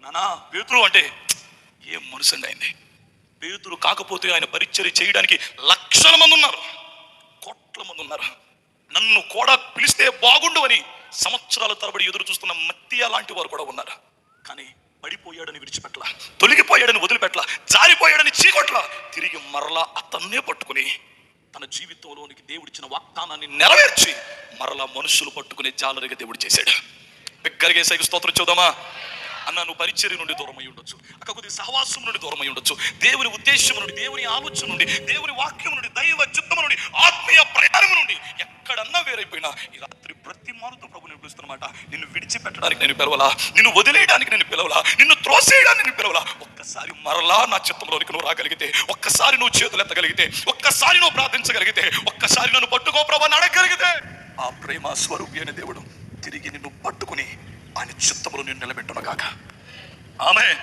నానా పేతురు అంటే ఏం మనసండి అయింది. పేతురు కాకపోతే ఆయన పరిచర్య చేయడానికి లక్షల మంది ఉన్నారు, కోట్ల మంది ఉన్నారు. నన్ను కూడా పిలిస్తే బాగుండు అని సంవత్సరాల తరబడి ఎదురు చూస్తున్న మత్తియా లాంటి వారు కూడా ఉన్నారు. కానీ పడిపోయాడని విడిచిపెట్టలా, తొలగిపోయాడని వదిలిపెట్టలా, జారిపోయాడని చీకొట్లా, తిరిగి మరలా అతన్నే పట్టుకుని తన జీవితంలోనికి దేవుడిచ్చిన వాగ్దానాన్ని నెరవేర్చి మరలా మనుషులు పట్టుకునే జాలరిగా దేవుడు చేశాడు. బిగ్గరగా యేసయ్యకు స్తోత్రం చూద్దామా. అన్న, నువ్వు పరిచర్య నుండి దూరం అయి ఉండొచ్చు, అక్క కొద్ది సహవాసం నుండి దూరం అయి ఉండొచ్చు, దేవుని ఉద్దేశం నుండి, దేవుని ఆలోచన నుండి, దేవుని వాక్యం నుండి, దైవ చిత్తము నుండి, ఆత్మీయ ప్రయాణం నుండి ఎక్కడన్నా వేరైపోయినా ఈ రాత్రి ప్రతి మారుతో ప్రభు నేను పిలుస్తున్నమాట. నిన్ను విడిచిపెట్టడానికి నేను పిలవలా, నిన్ను వదిలేయడానికి నేను పిలవలా, నిన్ను త్రోసేయడానికి నేను పిలవలా. ఒక్కసారి మరలా నా చిత్తంలోనికి నువ్వు రాగలిగితే, ఒక్కసారి నువ్వు చేతులు ఎత్తగలిగితే, ఒక్కసారి నువ్వు ప్రార్థించగలిగితే, ఒక్కసారి నన్ను పట్టుకో ప్రభు అని అడగగలిగితే, ఆ ప్రేమ స్వరూపి అయిన దేవుడు తిరిగి నిన్ను పట్టుకుని ఆయన చిత్తములో నిన్ను నిలబెట్టును గాక. ఆమేన్.